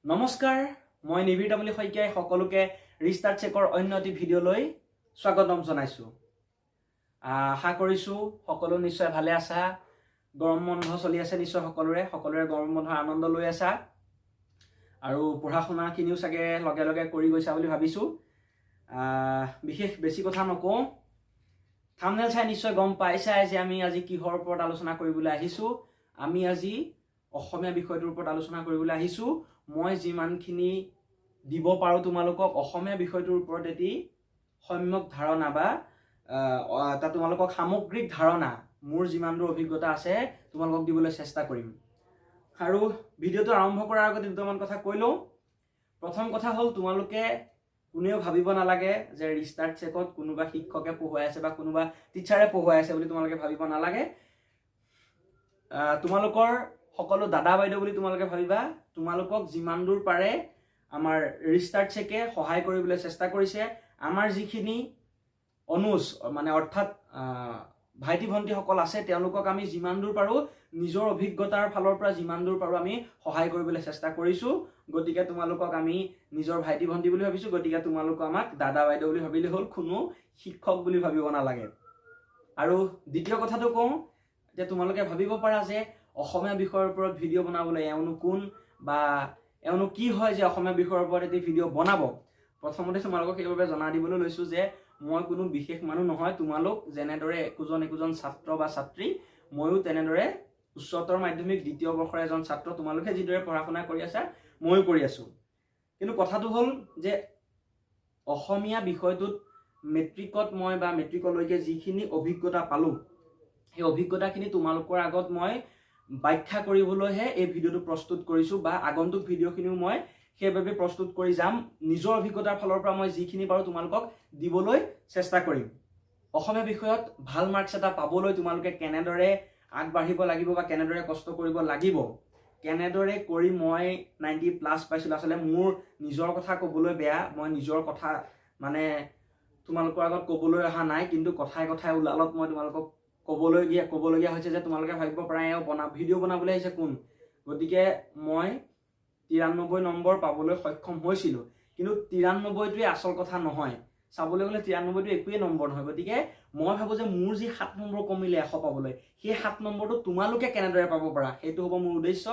নমস্কাৰ, মই নিবিৰ তামুলী শইকীয়াই সকলোকে ৰিষ্টাৰ্ট চেকৰ অন্য এটি ভিডিঅ'লৈ স্বাগতম জনাইছোঁ। আশা কৰিছোঁ সকলো নিশ্চয় ভালে আছা। গৰম বন্ধ চলি আছে নিশ্চয় সকলোৰে গৰম বন্ধৰ আনন্দ লৈ আছা আৰু পঢ়া শুনাখিনিও চাগে লগে লগে কৰি গৈছা বুলি ভাবিছোঁ। বিশেষ বেছি কথা নকওঁ, থাম্বনেইল চাই নিশ্চয় গম পাইছাই যে আমি আজি কিহৰ ওপৰত আলোচনা কৰিবলৈ আহিছোঁ। আমি আজি অসমীয়া বিষয়টোৰ ওপৰত আলোচনা কৰিবলৈ আহিছোঁ। মই যিমানখিনি দিব পাৰোঁ তোমালোকক অসমীয়া বিষয়টোৰ ওপৰত এটি সম্যক ধাৰণা বা এটা তোমালোকক সামগ্ৰিক ধাৰণা মোৰ যিমান দূৰ অভিজ্ঞতা আছে তোমালোকক দিবলৈ চেষ্টা কৰিম। আৰু ভিডিঅ'টো আৰম্ভ কৰাৰ আগতে দুটামান কথা কৈ লওঁ। প্ৰথম কথা হ'ল, তোমালোকে কোনেও ভাবিব নালাগে যে ৰিষ্টাৰ্ট চেকত কোনোবা শিক্ষকে পঢ়ুৱাই আছে বা কোনোবা টিচাৰে পঢ়ুৱাই আছে বুলি তোমালোকে ভাবিব নালাগে। তোমালোকৰ সকলো দাদা বাইদেউ বুলি তোমালোকে ভাবিবা। তোমালোকক যিমান দূৰ পাৰে আমাৰ ৰিষ্টাৰ্ট চেকে সহায় কৰিবলৈ চেষ্টা কৰিছে। আমাৰ যিখিনি অনুজ মানে অৰ্থাৎ ভাইটি ভণ্টিসকল আছে তেওঁলোকক আমি যিমান দূৰ পাৰোঁ নিজৰ অভিজ্ঞতাৰ ফালৰ পৰা যিমান দূৰ পাৰোঁ আমি সহায় কৰিবলৈ চেষ্টা কৰিছোঁ। গতিকে তোমালোকক আমি নিজৰ ভাইটি ভণ্টি বুলি ভাবিছোঁ। গতিকে তোমালোক আমাক দাদা বাইদেউ বুলি ভাবিলে হ'ল, কোনো শিক্ষক বুলি ভাবিব নালাগে। আৰু দ্বিতীয় কথাটো কওঁ যে তোমালোকে ভাবিব পাৰা যে অসমীয়া বিষয়ৰ ওপৰত ভিডিঅ' বনাবলৈ এওঁনো কোন বা এওঁনো কি হয় যে অসমীয়া বিষয়ৰ ওপৰত এটি ভিডিঅ' বনাব। প্ৰথমতে তোমালোকক সেইবাবে জনাই দিবলৈ লৈছোঁ যে মই কোনো বিশেষ মানুহ নহয়। তোমালোক যেনেদৰে একোজন ছাত্ৰ বা ছাত্ৰী, ময়ো তেনেদৰে উচ্চতৰ মাধ্যমিক দ্বিতীয় বৰ্ষৰ এজন ছাত্ৰ। তোমালোকে যিদৰে পঢ়া শুনা কৰি আছা ময়ো কৰি আছোঁ। কিন্তু কথাটো হ'ল যে অসমীয়া বিষয়টোত মেট্ৰিকত মই বা মেট্ৰিকলৈকে যিখিনি অভিজ্ঞতা পালোঁ সেই অভিজ্ঞতাখিনি তোমালোকৰ আগত মই ব্যাখ্যা কৰিবলৈহে এই ভিডিঅ'টো প্ৰস্তুত কৰিছোঁ বা আগন্তুক ভিডিঅ'খিনিও মই সেইবাবে প্ৰস্তুত কৰি যাম। নিজৰ অভিজ্ঞতাৰ ফালৰ পৰা মই যিখিনি পাৰোঁ তোমালোকক দিবলৈ চেষ্টা কৰিম। অসমীয়া বিষয়ত ভাল মাৰ্কছ এটা পাবলৈ তোমালোকে কেনেদৰে আগবাঢ়িব লাগিব বা কেনেদৰে কষ্ট কৰিব লাগিব, কেনেদৰে কৰি মই 90+ পাইছিলোঁ। আচলতে মোৰ নিজৰ কথা ক'বলৈ বেয়া, মই নিজৰ কথা মানে তোমালোকৰ আগত ক'বলৈ অহা নাই, কিন্তু কথাই ওলালত মই তোমালোকক ক'বলগীয়া হৈছে যে তোমালোকে ভাবিব পাৰা এওঁ ভিডিঅ' বনাবলৈ আহিছে কোন। গতিকে মই 93 নম্বৰ পাবলৈ সক্ষম হৈছিলোঁ, কিন্তু 93টোৱে আচল কথা নহয়। চাবলৈ গ'লে 93টো একোৱেই নম্বৰ নহয়। গতিকে মই ভাবোঁ যে মোৰ যি 7 নম্বৰ কমিলে 100 পাবলৈ, সেই 7 নম্বৰটো তোমালোকে কেনেদৰে পাব পাৰা সেইটো হ'ব মোৰ উদ্দেশ্য।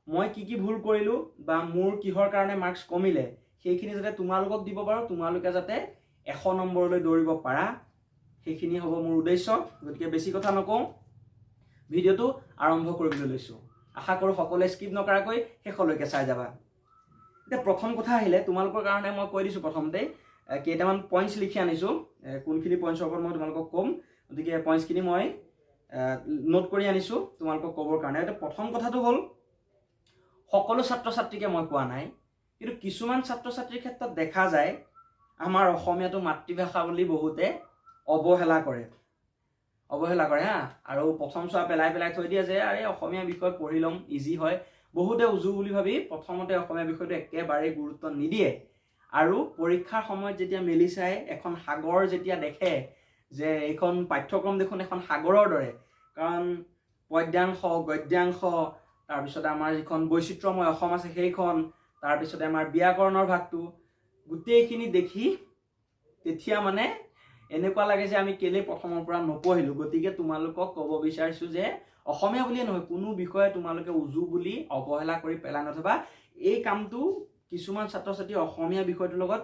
মই কি ভুল কৰিলোঁ বা মোৰ কিহৰ কাৰণে মাৰ্কছ কমিলে সেইখিনি যাতে তোমালোকক দিব পাৰোঁ, তোমালোকে যাতে 100 নম্বৰলৈ দৌৰিব পাৰা, সেইখিনি হ'ব মোৰ উদ্দেশ্য। গতিকে বেছি কথা নকওঁ, ভিডিঅ'টো আৰম্ভ কৰিবলৈ লৈছোঁ। আশা কৰোঁ সকলোৱে স্কিপ নকৰাকৈ শেষলৈকে চাই যাবা। এতিয়া প্ৰথম কথা আহিলে, তোমালোকৰ কাৰণে মই কৈ দিছোঁ প্ৰথমতে কেইটামান পইণ্টছ লিখি আনিছোঁ। কোনখিনি পইণ্টছৰ ওপৰত মই তোমালোকক ক'ম, গতিকে পইণ্টছখিনি মই নোট কৰি আনিছোঁ তোমালোকক ক'বৰ কাৰণে। এতিয়া প্ৰথম কথাটো হ'ল, সকলো ছাত্ৰ ছাত্ৰীকে মই কোৱা নাই, কিন্তু কিছুমান ছাত্ৰ ছাত্ৰীৰ ক্ষেত্ৰত দেখা যায় আমাৰ অসমীয়াটো মাতৃভাষা বুলি বহুতে অৱহেলা কৰে হা। আৰু প্ৰথম চোৱা পেলাই থৈ দিয়ে যে আৰে অসমীয়া বিষয় পঢ়ি ল'ম, ইজি হয়। বহুতে উজু বুলি ভাবি প্ৰথমতে অসমীয়া বিষয়টো একেবাৰে গুৰুত্ব নিদিয়ে। আৰু পৰীক্ষাৰ সময়ত যেতিয়া মেলি চাই এখন সাগৰ যেতিয়া দেখে যে এইখন পাঠ্যক্ৰম দেখোন এখন সাগৰৰ দৰে, কাৰণ পদ্যাংশ, গদ্যাংশ, তাৰপিছতে আমাৰ যিখন বৈচিত্ৰ্যময় অসম আছে সেইখন, তাৰপিছতে আমাৰ ব্যাকৰণৰ ভাগটো, গোটেইখিনি দেখি তেতিয়া মানে এনেকুৱা লাগে যে আমি কেলে প্ৰথমৰ পৰা নপঢ়িলোঁ। গতিকে তোমালোকক ক'ব বিচাৰিছোঁ যে অসমীয়া বুলিয়ে নহয়, কোনো বিষয়ে তোমালোকে উজু বুলি অৱহেলা কৰি পেলাই নথবা। এই কামটো কিছুমান ছাত্ৰ ছাত্ৰী অসমীয়া বিষয়টোৰ লগত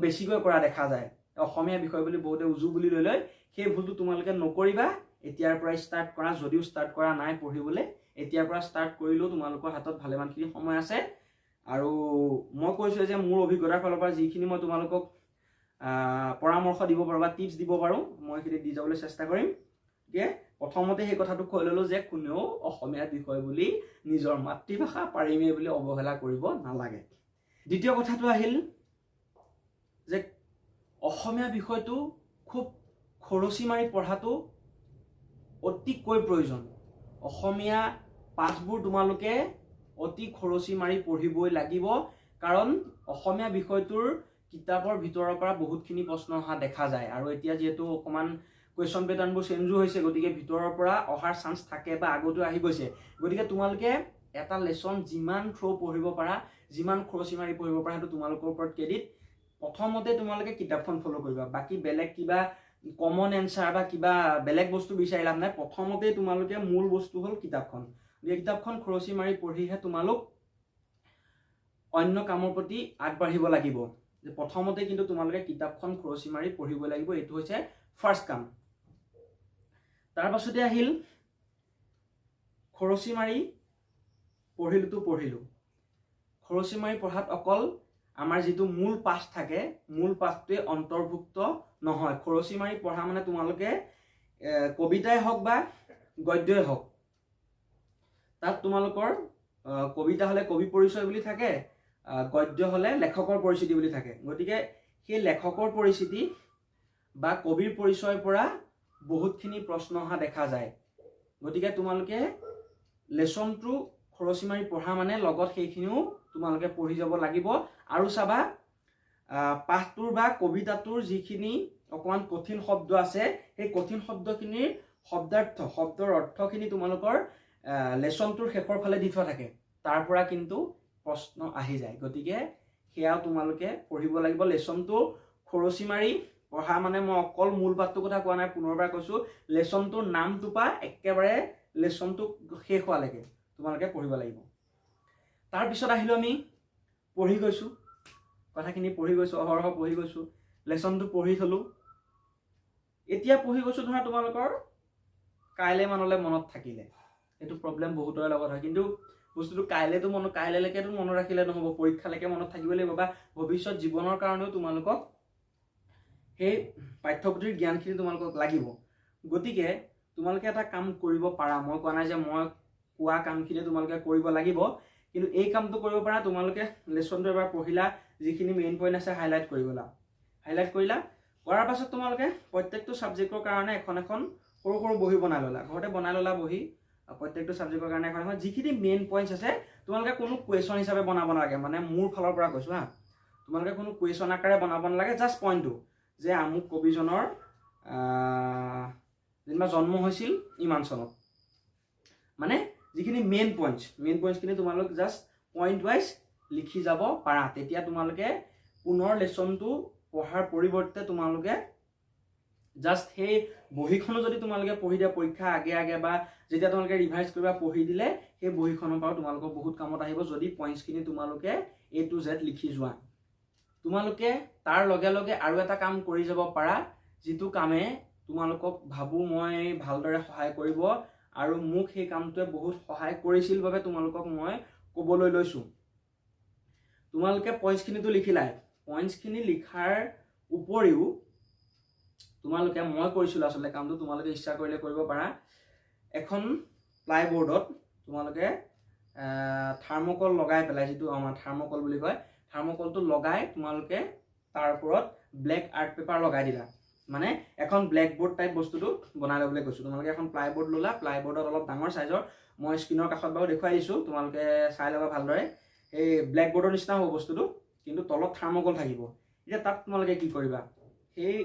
বেছিকৈ কৰা দেখা যায়। অসমীয়া বিষয় বুলি বহুতে উজু বুলি লৈ লয়, সেই ভুলটো তোমালোকে নকৰিবা। এতিয়াৰ পৰাই ষ্টাৰ্ট কৰা, যদিও ষ্টাৰ্ট কৰা নাই পঢ়িবলৈ, এতিয়াৰ পৰা ষ্টাৰ্ট কৰিলেও তোমালোকৰ হাতত ভালেমানখিনি সময় আছে। আৰু মই কৈছোঁ যে মোৰ অভিজ্ঞতাৰ ফালৰ পৰা যিখিনি মই তোমালোকক পৰামৰ্শ দিব পাৰোঁ বা টিপছ দিব পাৰোঁ মই সেইখিনি দি যাবলৈ চেষ্টা কৰিম। গতিকে প্ৰথমতে সেই কথাটো কৈ ল'লোঁ যে কোনেও অসমীয়া বিষয় বুলি নিজৰ মাতৃভাষা পাৰিমেই বুলি অৱহেলা কৰিব নালাগে। দ্বিতীয় কথাটো আহিল যে অসমীয়া বিষয়টো খুব খৰচি মাৰি পঢ়াটো অতিকৈ প্ৰয়োজন। অসমীয়া পাঠবোৰ তোমালোকে অতি খৰচি মাৰি পঢ়িবই লাগিব, কাৰণ অসমীয়া বিষয়টোৰ কিতাপৰ ভিতৰৰ পৰা বহুতখিনি প্ৰশ্ন অহা দেখা যায়। আৰু এতিয়া যিহেতু অকণমান কুৱেশ্যন পেটাৰ্ণবোৰ চেঞ্জো হৈছে, গতিকে ভিতৰৰ পৰা অহাৰ চান্স থাকে বা আগতেও আহি গৈছে। গতিকে তোমালোকে এটা লেছন যিমান থ্ৰ পঢ়িব পাৰা, যিমান খৰচি মাৰি পঢ়িব পাৰা, সেইটো তোমালোকৰ ওপৰত ক্ৰেডিট। প্ৰথমতে তোমালোকে কিতাপখন ফ'ল' কৰিবা, বাকী বেলেগ কিবা কমন এনচাৰ বা কিবা বেলেগ বস্তু বিচাৰি লাভ নাই। প্ৰথমতে তোমালোকে মূল বস্তু হ'ল কিতাপখন। এই কিতাপখন খৰচি মাৰি পঢ়িহে তোমালোক অন্য কামৰ প্ৰতি আগবাঢ়িব লাগিব। প্ৰথমতে কিন্তু তোমালোকে কিতাপখন খৰচি মাৰি পঢ়িব লাগিব, এইটো হৈছে ফাৰ্ষ্ট কাম। তাৰ পাছতে আহিল খৰচি মাৰি পঢ়িলো। খৰচি মাৰি পঢ়াত অকল আমাৰ যিটো মূল পাঠ থাকে, মূল পাঠটোৱে অন্তৰ্ভুক্ত নহয়। খৰচি মাৰি পঢ়া মানে তোমালোকে কবিতাই হওক বা গদ্যই হওক, তাত তোমালোকৰ কবিতা হলে কবি পৰিচয় বুলি থাকে, গদ্য হলে লেখকৰ পৰিচিতি বুলি থাকে। গতিকে সেই লেখকৰ পৰিচিতি বা কবিৰ পৰিচয়ৰ পৰা বহুতখিনি প্ৰশ্ন অহা দেখা যায়। গতিকে তোমালোকে লেছনটো খৰচি মাৰি পঢ়া মানে লগত সেইখিনিও তোমালোকে পঢ়ি যাব লাগিব। আৰু চাবা পাঠটোৰ বা কবিতাটোৰ যিখিনি অকণমান কঠিন শব্দ আছে, সেই কঠিন শব্দখিনিৰ শব্দৰ অৰ্থখিনি তোমালোকৰ লেছনটোৰ শেষৰ ফালে দি থোৱা থাকে, তাৰ পৰা কিন্তু প্ৰশ্ন আহি যায়। গতিকে সেয়াও তোমালোকে পঢ়িব লাগিব। লেছনটো খৰচি মাৰি পঢ়া মানে মই অকল মূল পাঠটোৰ কথা কোৱা নাই, পুনৰবাৰ কৈছো, লেছনটোৰ নামটো পৰা একেবাৰে লেছনটো শেষ হোৱালৈকে তোমালোকে পঢ়িব লাগিব। তাৰপিছত আহিলো আমি পঢ়ি গৈছো, কথাখিনি পঢ়ি গৈছো, অহৰহ পঢ়ি গৈছো, লেছনটো পঢ়ি থলো। এতিয়া পঢ়ি গৈছো ধৰা তোমালোকৰ কাইলৈ মানলৈ মনত থাকিলে, এইটো প্ৰব্লেম বহুতৰে লগত হয়। কিন্তু বস্তুটো কাইলৈলৈকেতো মনত ৰাখিলে নহ'ব, পৰীক্ষালৈকে মনত থাকিব লাগিব বা ভৱিষ্যত জীৱনৰ কাৰণেও তোমালোকক সেই পাঠ্যপুথিৰ জ্ঞানখিনি তোমালোকক লাগিব। গতিকে তোমালোকে এটা কাম কৰিব পাৰা, মই কোৱা নাই যে মই কোৱা কামখিনি তোমালোকে কৰিব লাগিব, কিন্তু এই কামটো কৰিব পাৰা। তোমালোকে লেছনটো এবাৰ পঢ়িলা, যিখিনি মেইন পইণ্ট আছে হাইলাইট কৰিলা, কৰাৰ পাছত তোমালোকে প্ৰত্যেকটো ছাবজেক্টৰ কাৰণে এখন সৰু সৰু বহি বনাই ল'লা, ঘৰতে বনাই ল'লা বহি, প্ৰত্যেকটো ছাবজেক্টৰ কাৰণে এখন যিখিনি মেইন পইণ্টছ আছে তোমালোকে কোনো কুৱেশ্যন হিচাপে বনাব নালাগে, মানে মোৰ ফালৰ পৰা কৈছো হা, তোমালোকে কোনো কুৱেশ্যন আকাৰে বনাব নালাগে, জাষ্ট পইণ্টটো যে আমুক কবিজনৰ যেনিবা জন্ম হৈছিল ইমান চনত, মানে যিখিনি মেইন পইণ্টছখিনি তোমালোক জাষ্ট পইণ্ট ৱাইজ লিখি যাব পাৰা। তেতিয়া তোমালোকে পুনৰ লেছনটো পঢ়াৰ পৰিৱৰ্তে তোমালোকে জাষ্ট সেই বহিখনো যদি তোমালোকে পঢ়ি দিয়া পৰীক্ষা আগে বা যেতিয়া তোমালোকে ৰিভাইজ কৰিবা পঢ়ি দিলে, সেই বহিখনৰ পৰাও তোমালোকৰ বহুত কামত আহিব যদি পইণ্টছখিনি তোমালোকে A to Z লিখি যোৱা। তোমালোকে তাৰ লগে লগে আৰু এটা কাম কৰি যাব পাৰা, যিটো কামে তোমালোকক ভাবো মই ভালদৰে সহায় কৰিব, আৰু মোক সেই কামটোৱে বহুত সহায় কৰিছিল বাবে তোমালোকক মই ক'বলৈ লৈছো। তোমালোকে পইণ্টছখিনিতো লিখিলাই, পইণ্টছখিনি লিখাৰ উপৰিও তোমালোকে, মই কৰিছিলো আচলতে কামটো, তোমালোকে ইচ্ছা কৰিলে কৰিব পাৰা, এখন প্লাইবৰ্ডত তোমালোকে থাৰ্মকল লগাই পেলাই, যিটো আমাৰ থাৰ্মকল বুলি কয়, থাৰ্মকলটো লগাই তোমালোকে তাৰ ওপৰত ব্লেক আৰ্ট পেপাৰ লগাই দিলা, মানে এখন ব্লেকবোৰ্ড টাইপ বস্তুটো বনাই ল'বলৈ কৈছো। তোমালোকে এখন প্লাইবৰ্ড ল'লা, প্লাইবৰ্ডত অলপ ডাঙৰ চাইজৰ, মই স্ক্ৰীনৰ কাষত বাৰু দেখুৱাই দিছো, তোমালোকে চাই ল'বা ভালদৰে। এই ব্লেকবোৰ্ডৰ নিচিনা হ'ব বস্তুটো, কিন্তু তলত থাৰ্মকল থাকিব। এতিয়া তাত তোমালোকে কি কৰিবা, সেই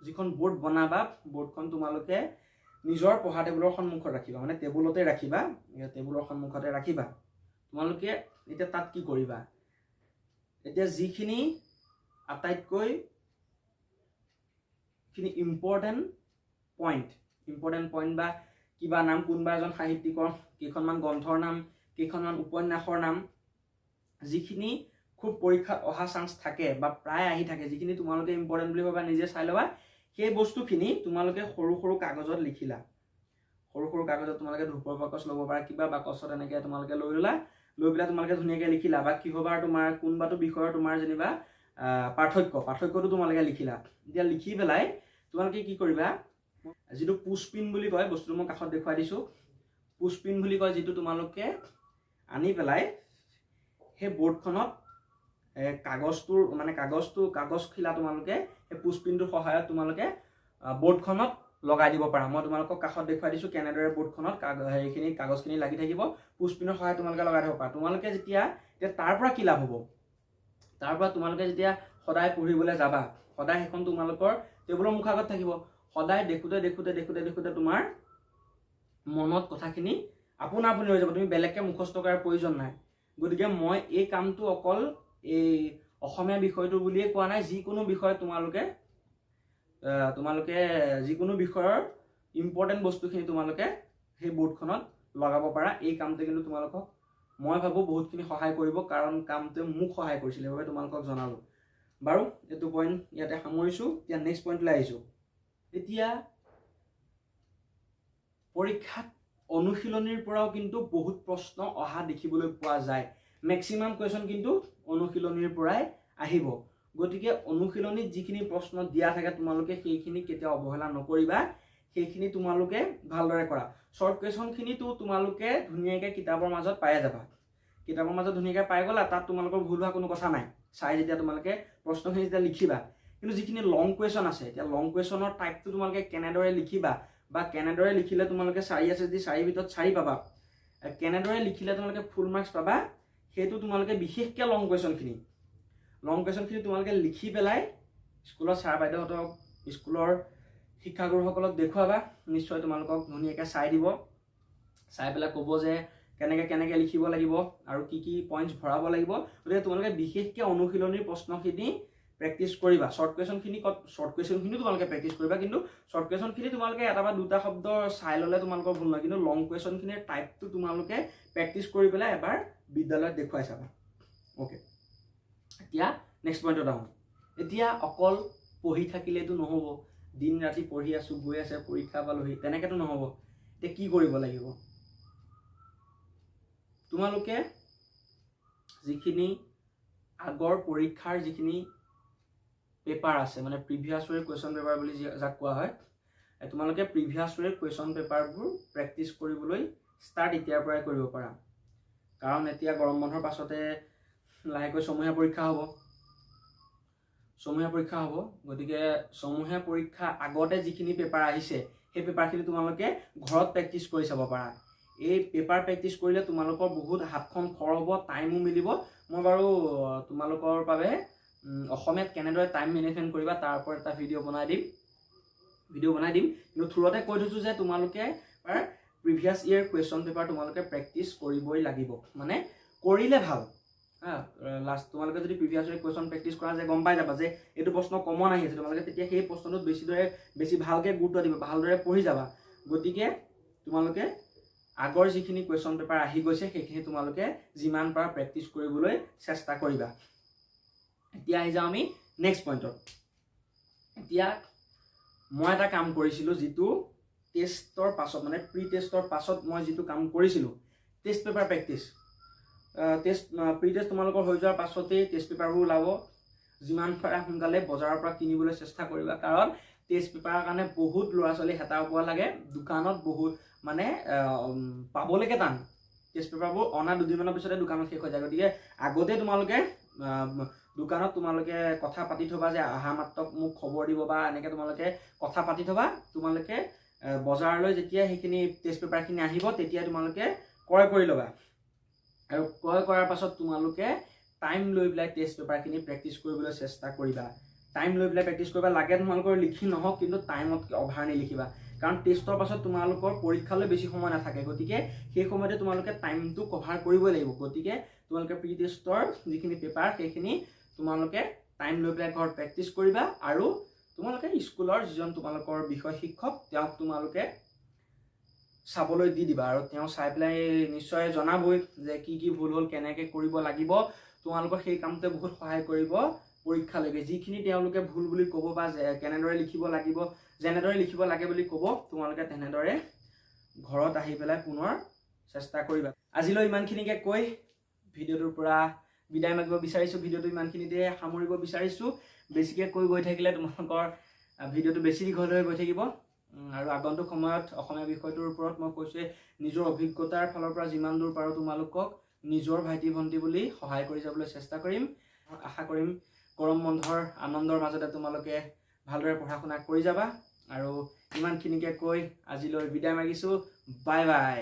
যিখন বৰ্ড বনাবা, বৰ্ডখন তোমালোকে নিজৰ পঢ়া টেবুলৰ সন্মুখত ৰাখিবা, মানে টেবুলতে ৰাখিবা, টেবুলৰ সন্মুখতে ৰাখিবা। তোমালোকে এতিয়া তাত কি কৰিবা, এতিয়া যিখিনি আটাইতকৈ ইম্পৰ্টেণ্ট পইণ্ট বা কিবা নাম, কোনোবা এজন সাহিত্যিকৰ কেইখনমান গ্ৰন্থৰ নাম, কেইখনমান উপন্যাসৰ নাম, যিখিনি খুব পৰীক্ষাত অহা চান্স থাকে বা প্ৰায় আহি থাকে, যিখিনি তোমালোকে ইম্পৰ্টেণ্ট বুলি ভাবা নিজে চাই ল'বা, সেই বস্তুখিনি তোমালোকে সৰু সৰু কাগজত লিখিলা। সৰু সৰু কাগজত তোমালোকে ধূপৰ বাকচ ল'ব পাৰা, কিবা বাকচত এনেকৈ তোমালোকে লৈ ল'লা, লৈ পেলাই তোমালোকে ধুনীয়াকৈ লিখিলা, বা কিহবাৰ তোমাৰ কোনোবাটো বিষয়ৰ তোমাৰ যেনিবা পাৰ্থক্যটো তোমালোকে লিখিলা। এতিয়া লিখি পেলাই তোমালোকে কি কৰিবা, যিটো পুছপিন বুলি কয়, বস্তুটো মই কাষত দেখুৱাই দিছো, পুছপিন বুলি কয়, যিটো তোমালোকে আনি পেলাই সেই বৰ্ডখনত কাগজ খিলা তোমালোকে সেই পুছপিনটোৰ সহায়ত তোমালোকে বৰ্ডখনত লগাই দিব পাৰা। মই তোমালোকক কাষত দেখুৱাই দিছো কেনেদৰে বৰ্ডখনত সেইখিনি কাগজখিনি লাগি থাকিব, পুছপিনৰ সহায়ত তোমালোকে লগাই দিব পাৰা। তোমালোকে যেতিয়া তাৰ পৰা কি লাভ হ'ব, তাৰ পৰা তোমালোকে যেতিয়া সদায় পঢ়িবলৈ যাবা, সদায় সেইখন তোমালোকৰ টেবুলৰ মুখ আগত থাকিব, সদায় দেখোঁতে তোমাৰ মনত কথাখিনি আপোনা আপুনি হৈ যাব, তুমি বেলেগকৈ মুখস্থ কৰাৰ প্ৰয়োজন নাই। গতিকে মই এই কামটো অকল এই অসমীয়া বিষয়টো বুলিয়ে কোৱা নাই, যিকোনো বিষয় তোমালোকে যিকোনো বিষয়ৰ ইম্পৰ্টেণ্ট বস্তুখিনি তোমালোকে সেই বৰ্ডখনত লগাব পাৰা। এই কামটোৱে কিন্তু তোমালোকক মই ভাবোঁ বহুতখিনি সহায় কৰিব, কাৰণ কামটোৱে মোক সহায় কৰিছিল, সেইবাবে তোমালোকক জনালোঁ। বাৰু এইটো পইণ্ট ইয়াতে সামৰিছোঁ। এতিয়া নেক্সট পইণ্টলৈ আহিছোঁ। এতিয়া পৰীক্ষাত অনুশীলনীৰ পৰাও কিন্তু বহুত প্ৰশ্ন অহা দেখিবলৈ পোৱা যায়। মেক্সিমাম কুৱেশ্যন কিন্তু অনুশীলনীৰ পৰাই আহিব। গতিকে অনুশীলনীত যিখিনি প্ৰশ্ন দিয়া থাকে তোমালোকে সেইখিনি কেতিয়াও অৱহেলা নকৰিবা, সেইখিনি তোমালোকে ভালদৰে কৰা। শ্বৰ্ট কুৱেশ্যনখিনিতো তোমালোকে ধুনীয়াকৈ কিতাপৰ মাজত পায়ে যাবা। কিতাপৰ মাজত ধুনীয়াকৈ পাই গ'লা, তাত তোমালোকৰ ভুল হোৱা কোনো কথা নাই। চাই যেতিয়া তোমালোকে প্ৰশ্নখিনি যেতিয়া লিখিবা, কিন্তু যিখিনি লং কুৱেশ্যন আছে, এতিয়া লং কুৱেশ্যনৰ টাইপটো তোমালোকে কেনেদৰে লিখিবা বা কেনেদৰে লিখিলে তোমালোকে 4 আছে যদি 4 ভিতৰত 4 পাবা, কেনেদৰে লিখিলে তোমালোকে ফুল মাৰ্কছ পাবা, সেইটো তোমালোকে বিশেষকৈ লং কুৱেশ্যনখিনি তোমালোকে লিখি পেলাই স্কুলৰ ছাৰ বাইদেউহঁতক, স্কুলৰ শিক্ষাগুৰুসকলক দেখুৱাবা। নিশ্চয় তোমালোকক ধুনীয়াকৈ চাই দিব, চাই পেলাই ক'ব যে কেনেকৈ লিখিব লাগিব আৰু কি কি পইণ্টছ ভৰাব লাগিব। গতিকে তোমালোকে বিশেষকৈ অনুশীলনীৰ প্ৰশ্নখিনি প্ৰেক্টিছ কৰিবা। শ্বৰ্ট কুৱেশ্যনখিনিও তোমালোকে প্ৰেক্টিছ কৰিবা, কিন্তু শ্বৰ্ট কুৱেশ্যনখিনি তোমালোকে এটা বা দুটা শব্দ চাই ল'লে তোমালোকৰ ভুল নহয়, কিন্তু লং কুৱেশ্যনখিনিৰ টাইপটো তোমালোকে প্ৰেক্টিছ কৰি পেলাই এবাৰ বিদ্যালয়ত দেখুৱাই চাবা। অ'কে, এতিয়া নেক্সট পইণ্টত আহোঁ। এতিয়া অকল পঢ়ি থাকিলেতো নহ'ব, দিন ৰাতি পঢ়ি আছোঁ, গৈ আছে পৰীক্ষা পালোহি, তেনেকৈতো নহ'ব। এতিয়া কি কৰিব লাগিব? তোমালোকে যিখিনি আগৰ পৰীক্ষাৰ যিখিনি পেপাৰ আছে, মানে প্ৰিভিয়াছ ইয়েৰ কুৱেশ্যন পেপাৰ বুলি যাক কোৱা হয়, তোমালোকে প্ৰিভিয়াছ ইয়েৰ কুৱেশ্যন পেপাৰবোৰ প্ৰেক্টিছ কৰিবলৈ ষ্টাৰ্ট এতিয়াৰ পৰাই কৰিব পাৰা। কাৰণ এতিয়া গৰম বন্ধৰ পাছতে লাহেকৈ সমূহীয়া পৰীক্ষা হ'ব। গতিকে সমূহীয়া পৰীক্ষা আগতে যিখিনি পেপাৰ আহিছে, সেই পেপাৰখিনি তোমালোকে ঘৰত প্ৰেক্টিছ কৰি চাব পাৰা। এই পেপাৰ প্ৰেক্টিছ কৰিলে তোমালোকৰ বহুত হাতখন খৰ হ'ব, টাইমো মিলিব। মই বাৰু তোমালোকৰ বাবে অসমীয়াত কেনেদৰে টাইম মেনেজমেণ্ট কৰিবা তাৰ ওপৰত এটা ভিডিঅ' বনাই দিম। কিন্তু থ্ৰুতে কৈ থৈছোঁ যে তোমালোকে প্ৰিভিয়াছ ইয়েৰ কুৱেশ্যন পেপাৰ তোমালোকে প্ৰেক্টিছ কৰিবই লাগিব, মানে কৰিলে ভাল। তোমালোকে যদি প্ৰিভিয়াছ ইয়েৰ কুৱেশ্যন প্ৰেক্টিছ কৰা যে গম পাই যাবা যে এইটো প্ৰশ্ন কমন আহি আছে, তোমালোকে তেতিয়া সেই প্ৰশ্নটোত বেছি ভালকৈ গুৰুত্ব দিবা, ভালদৰে পঢ়ি যাবা। গতিকে তোমালোকে আগৰ যিখিনি কুৱেশ্যন পেপাৰ আহি গৈছে সেইখিনি তোমালোকে যিমান পাৰা প্ৰেক্টিছ কৰিবলৈ চেষ্টা কৰিবা। এতিয়া আহি যাওঁ আমি নেক্সট পইণ্টত। এতিয়া মই এটা কাম কৰিছিলোঁ, যিটো টেষ্টৰ পাছত, মানে প্ৰি টেষ্টৰ পাছত মই যিটো কাম কৰিছিলোঁ, test paper practice. Pre test তোমালোকৰ হৈ যোৱাৰ পাছতেই টেষ্ট পেপাৰবোৰ ওলাব। যিমান পাৰা সোনকালে বজাৰৰ পৰা কিনিবলৈ চেষ্টা কৰিবা, কাৰণ টেষ্ট পেপাৰৰ কাৰণে বহুত ল'ৰা ছোৱালী হেতা পোৱা লাগে। দোকানত বহুত মানে পাবলৈকে টান। টেষ্ট পেপাৰবোৰ অনা 2 দিনমানৰ পিছতে দোকানত শেষ হৈ যায়। গতিকে আগতে তোমালোকে দোকানত কথা পাতি থবা যে অহা মাত্ৰক মোক খবৰ দিব, বা এনেকৈ তোমালোকে কথা পাতি থবা। তোমালোকে বজাৰলৈ যেতিয়া সেইখিনি টেষ্ট পেপাৰখিনি আহিব তেতিয়া তোমালোকে ক্ৰয় কৰি ল'বা, আৰু ক্ৰয় কৰাৰ পাছত তোমালোকে টাইম লৈ পেলাই টেষ্ট পেপাৰখিনি প্ৰেক্টিছ কৰিবলৈ চেষ্টা কৰিবা। টাইম লৈ পেলাই প্ৰেক্টিছ কৰিবা। লাগে তোমালোকৰ লিখি নহওক, কিন্তু টাইমতকৈ অভাৰ নিলিখিবা, কাৰণ টেষ্টৰ পাছত তোমালোকৰ পৰীক্ষালৈ বেছি সময় নাথাকে। গতিকে সেই সময়তে তোমালোকে টাইমটো কভাৰ কৰিবই লাগিব। গতিকে তোমালোকে প্ৰি টেষ্টৰ যিখিনি পেপাৰ সেইখিনি তোমালোকে টাইম লৈ পেলাই ঘৰত প্ৰেক্টিছ কৰিবা, আৰু তোমালোকে স্কুলৰ যিজন তোমালোকৰ বিষয় শিক্ষক তেওঁক তোমালোকে চাবলৈ দি দিবা, আৰু তেওঁ চাই পেলাই নিশ্চয় জনাবই যে কি কি ভুল হ'ল, কেনেকৈ কৰিব লাগিব। তোমালোকৰ সেই কামটোৱে বহুত সহায় কৰিব পৰীক্ষালৈকে। যিখিনি তেওঁলোকে ভুল বুলি ক'ব বা কেনেদৰে লিখিব লাগিব, যেনেদৰে লিখিব লাগে বুলি ক'ব, তোমালোকে তেনেদৰে ঘৰত আহি পেলাই পুনৰ চেষ্টা কৰিবা। আজিলৈ ইমানখিনিকে কৈ ভিডিঅ'টোৰ পৰা বিদায় মাগিব বিচাৰিছোঁ। ভিডিঅ'টো ইমানখিনিতে সামৰিব বিচাৰিছোঁ। বেছিকৈ কৈ গৈ থাকিলে তোমালোকৰ ভিডিঅ'টো বেছি দীঘল হৈ গৈ থাকিব, আৰু আগন্তুক সময়ত অসমীয়া বিষয়টোৰ ওপৰত মই কৈছোঁ নিজৰ অভিজ্ঞতাৰ ফালৰ পৰা যিমান দূৰ পাৰোঁ তোমালোকক নিজৰ ভাইটি ভণ্টি বুলি সহায় কৰি যাবলৈ চেষ্টা কৰিম। আশা কৰিম গৰম বন্ধৰ আনন্দৰ মাজতে তোমালোকে ভালদৰে পঢ়া শুনা কৰি যাবা, আৰু ইমানখিনিকে কৈ আজিলৈ বিদায় মাগিছোঁ। Bye bye.